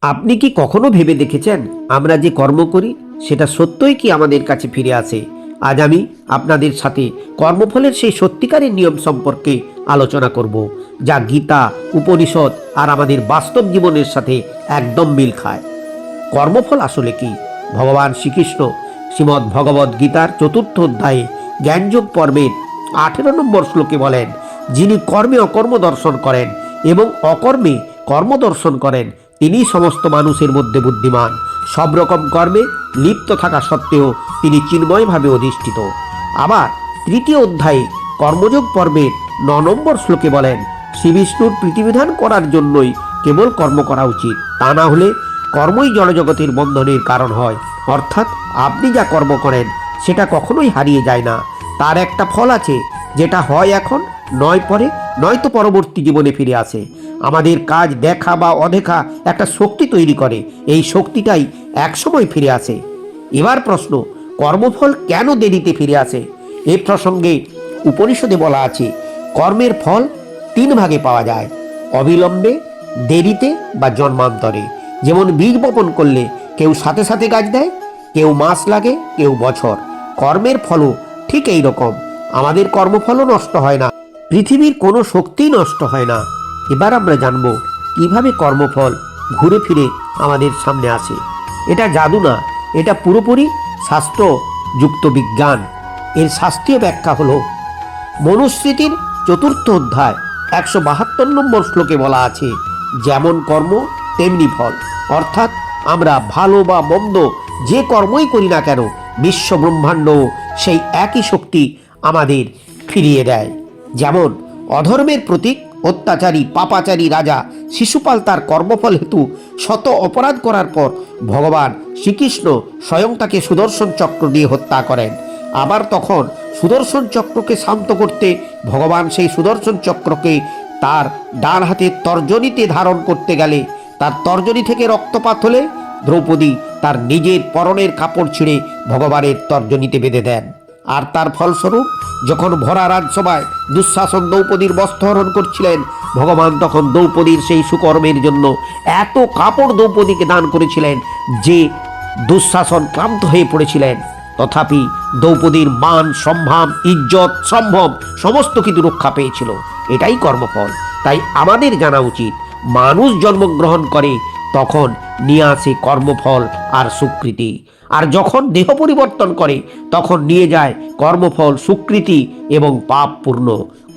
আপনি কি কখনো ভেবে দেখেছেন আমরা যে কর্ম করি সেটা সত্যই কি আমাদের কাছে ফিরে আসে? আজ আমি আপনাদের সাথে কর্মফলের সেই সত্যিকারের নিয়ম সম্পর্কে আলোচনা করব, যা গীতা, উপনিষদ আর আমাদের বাস্তব জীবনের সাথে একদম মিল খায়। কর্মফল আসলে কি? ভগবান শ্রীকৃষ্ণ শ্রীমদ্ ভগবদ্ গীতার ৪র্থ অধ্যায়ে জ্ঞানযোগ পর্বের ১৮ নম্বর শ্লোকে বলেন, যিনি কর্মে অকর্ম দর্শন করেন এবং অকর্মে কর্ম দর্শন করেন তিনি সমস্ত মানুষের মধ্যে বুদ্ধিমান। সব রকম কর্মে লিপ্ত থাকা সত্ত্বেও তিনি চিন্ময়ভাবে অধিষ্ঠিত। আবার ৩য় অধ্যায়ে কর্মযোগ পর্বের ৯ নম্বর শ্লোকে বলেন, শ্রী বিষ্ণুর প্রীতিবিধান করার জন্যই কেবল কর্ম করা উচিত, তা না হলে কর্মই জড়জগতের বন্ধনের কারণ হয়। অর্থাৎ আপনি যা কর্ম করেন সেটা কখনোই হারিয়ে যায় না। তার একটা ফল আছে, যেটা হয় এখন, নয় পরে, নয়তো পরবর্তী জীবনে ফিরে আসে। আমাদের কাজ দেখা বা অদেখা একটা শক্তি তৈরি করে, এই শক্তিটাই একসময় ফিরে আসে। এবার প্রশ্ন, কর্মফল কেন দেরিতে ফিরে আসে? এ প্রসঙ্গে উপনিষদে বলা আছে, কর্মের ফল ৩ ভাগে পাওয়া যায়, অবিলম্বে, দেরিতে বা জন্মান্তরে। যেমন বীজ বপন করলে কেউ সাথে সাথে গাছ দেয়, কেউ মাস লাগে, কেউ বছর। কর্মের ফলও ঠিক এই রকম। আমাদের কর্মফলও নষ্ট হয় না, পৃথিবীর কোনো শক্তিই নষ্ট হয় না। এবার আমরা জানব কিভাবে কর্মফল ঘুরে ফিরে আমাদের সামনে আসে। এটা জাদু না, এটা পুরোপুরি শাস্ত্রযুক্ত বিজ্ঞান। এর শাস্ত্রীয় ব্যাখ্যা হলো, মনুস্মৃতির ৪র্থ অধ্যায় ১৭২ নম্বর শ্লোকে বলা আছে, যেমন কর্ম তেমনি ফল। অর্থাৎ আমরা ভালো বা মন্দ যে কর্মই করি না কেন, বিশ্ব ব্রহ্মাণ্ড সেই একই শক্তি আমাদের ফিরিয়ে দেয়। যেমন অধর্মের প্রতীক অত্যাচারী পাপাচারী রাজা শিশুপাল তার কর্মফল হেতু শত অপরাধ করার পর ভগবান শ্রীকৃষ্ণ স্বয়ং তাকে সুদর্শন চক্র দিয়ে হত্যা করেন। আবার তখন সুদর্শন চক্রকে শান্ত করতে ভগবান সেই সুদর্শন চক্রকে তার ডান হাতের তর্জনীতে ধারণ করতে গেলে তার তর্জনী থেকে রক্তপাত হলে দ্রৌপদী তার নিজের পরনের কাপড় ছিঁড়ে ভগবানের তর্জনীতে বেঁধে দেন। আর তার ফলস্বরূপ যখন ভরা রাজসভায় দুঃশাসন দ্রৌপদীর বস্ত্রহরণ করছিলেন, ভগবান তখন দ্রৌপদীর সেই সুকর্মের জন্য এত কাপড় দ্রৌপদীকে দান করেছিলেন যে দুঃশাসন ক্লান্ত হয়ে পড়েছিলেন। তথাপি দ্রৌপদীর মান সম্মান ইজ্জত সম্ভব সমস্ত কিছু রক্ষা পেয়েছিল। এটাই কর্মফল। তাই আমাদের জানা উচিত, মানুষ জন্মগ্রহণ করে তখন নিয়ে আসে কর্মফল আর স্বীকৃতি, আর যখন দেহ পরিবর্তন করে তখন নিয়ে যায় কর্মফল, স্বীকৃতি এবং পাপ পূর্ণ।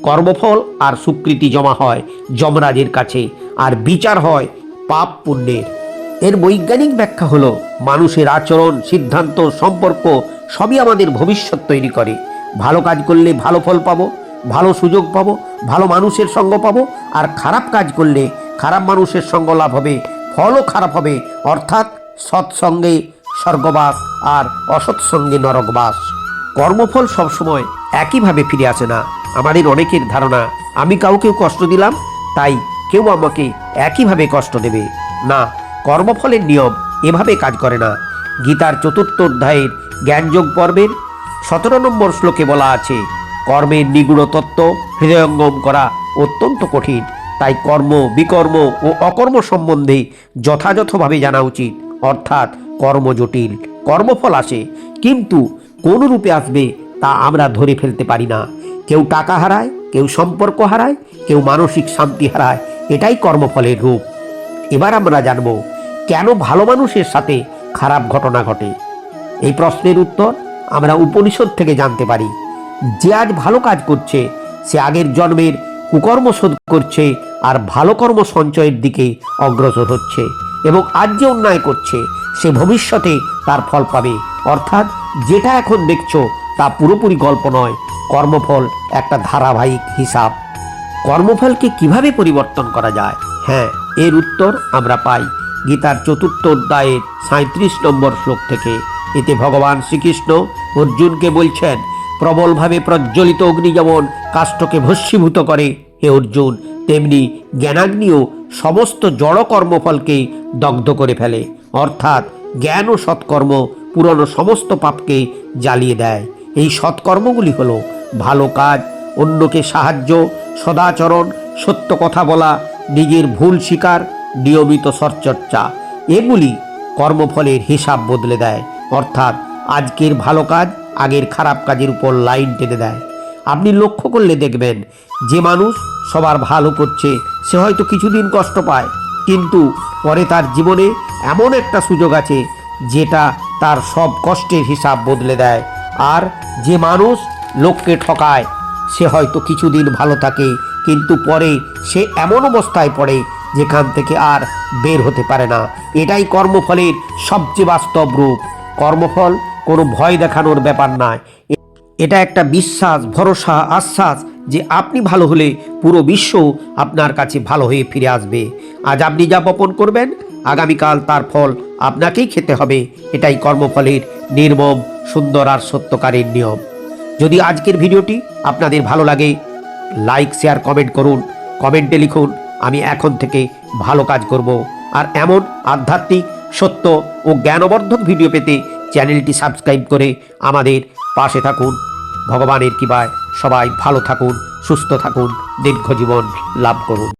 কর্মফল আর স্বীকৃতি জমা হয় যমরাজের কাছে, আর বিচার হয় পাপ পুণ্যের। এর বৈজ্ঞানিক ব্যাখ্যা হলো, মানুষের আচরণ, সিদ্ধান্ত, সম্পর্ক সবই আমাদের ভবিষ্যৎ তৈরি করে। ভালো কাজ করলে ভালো ফল পাবো, ভালো সুযোগ পাবো, ভালো মানুষের সঙ্গ পাবো, আর খারাপ কাজ করলে খারাপ মানুষের সঙ্গ লাভ হবে, ফলও খারাপ হবে। অর্থাৎ সৎসঙ্গে স্বর্গবাস আর অসৎসঙ্গে নরকবাস। কর্মফল সবসময় একইভাবে ফিরে আসে না। আমাদের অনেকের ধারণা, আমি কাউকে কষ্ট দিলাম তাই কেউ আমাকে একইভাবে কষ্ট দেবে। না, কর্মফলের নিয়ম এভাবে কাজ করে না। গীতার ৪র্থ অধ্যায়ের জ্ঞানযোগ পর্বের ১৭ নম্বর শ্লোকে বলা আছে, কর্মের নিগুড় তত্ত্ব হৃদয়ঙ্গম করা অত্যন্ত কঠিন। তাই কর্ম, বিকর্ম ও অকর্ম সম্বন্ধে যথাযথভাবে জানা উচিত। অর্থাৎ কর্ম জটিল, কর্মফল আসে, কিন্তু কোন রূপে আসবে তা আমরা ধরে ফেলতে পারি না। কেউ টাকা হারায়, কেউ সম্পর্ক হারায়, কেউ মানসিক শান্তি হারায়। এটাই কর্মফলের রূপ। এবার আমরা জানব কেন ভালো মানুষের সাথে খারাপ ঘটনা ঘটে। এই প্রশ্নের উত্তর আমরা উপনিষদ থেকে জানতে পারি। যে আজ ভালো কাজ করছে সে আগের জন্মের কুকর্ম শোধ করছে আর ভালো কর্ম সঞ্চয়ের দিকে অগ্রসর হচ্ছে, এবং আজ যে অন্যায় করছে সে ভবিষ্যতে তার ফল পাবে। অর্থাৎ যেটা এখন দেখছো তা পুরোপুরি গল্প নয়, কর্মফল একটা ধারাবাহিক হিসাব। কর্মফলকে কিভাবে পরিবর্তন করা যায়? হ্যাঁ, এর উত্তর আমরা পাই গীতার ৪র্থ অধ্যায়ের ৩৭ নম্বর শ্লোক থেকে। এতে ভগবান শ্রীকৃষ্ণ অর্জুনকে বলছেন, প্রবলভাবে প্রজ্বলিত অগ্নি যেমন কাষ্ঠকে ভস্মীভূত করে, হে অর্জুন, তেমনি জ্ঞানাগ্নিও সমস্ত জড় কর্মফলকে দগ্ধ করে ফেলে। অর্থাৎ জ্ঞান ও সৎকর্ম পুরনো সমস্ত পাপকে জ্বালিয়ে দেয়। এই সৎকর্মগুলি হলো ভালো কাজ, অন্যকে সাহায্য, সদাচরণ, সত্য কথা বলা, নিজের ভুল স্বীকার, নিয়মিত শরচর্চা। এগুলি কর্মফলের হিসাব বদলে দেয়, অর্থাৎ আজকের ভালো কাজ আগের খারাপ কাজের উপর লাইন টেনে দেয়। আপনি লক্ষ্য করলে দেখবেন, যে মানুষ সবার ভালো করছে সে হয়তো কিছুদিন কষ্ট পায়, কিন্তু পরে তার জীবনে এমন একটা সুযোগ আছে যেটা তার সব কষ্টের হিসাব বদলে দেয়। আর যে মানুষ লোককে ঠকায় সে হয়তো কিছুদিন ভালো থাকে, কিন্তু পরে সে এমন অবস্থায় পড়ে যেখান থেকে আর বের হতে পারে না। এটাই কর্মফলের সবচেয়ে বাস্তব রূপ। কর্মফল কোনো ভয় দেখানোর ব্যাপার নয়, এটা একটা বিশ্বাস, ভরসা, আশ্বাস যে আপনি ভালো হলে পুরো বিশ্ব আপনার কাছে ভালো হয়ে ফিরে আসবে। আজ আপনি যা বপন করবেন আগামীকাল তার ফল আপনাকেই খেতে হবে। এটাই কর্মফলের নির্মম, সুন্দর আর সত্যকারের নিয়ম। যদি আজকের ভিডিওটি আপনাদের ভালো লাগে, লাইক, শেয়ার, কমেন্ট করুন। কমেন্টে লিখুন, আমি এখন থেকে ভালো কাজ করব। আর এমন আধ্যাত্মিক, সত্য ও জ্ঞানবর্ধক ভিডিও পেতে চ্যানেলটি সাবস্ক্রাইব করে আমাদের পাশে থাকুন। ভগবানের কৃপায় সবাই ভালো থাকুন, সুস্থ থাকুন, দীর্ঘ জীবন লাভ করুন।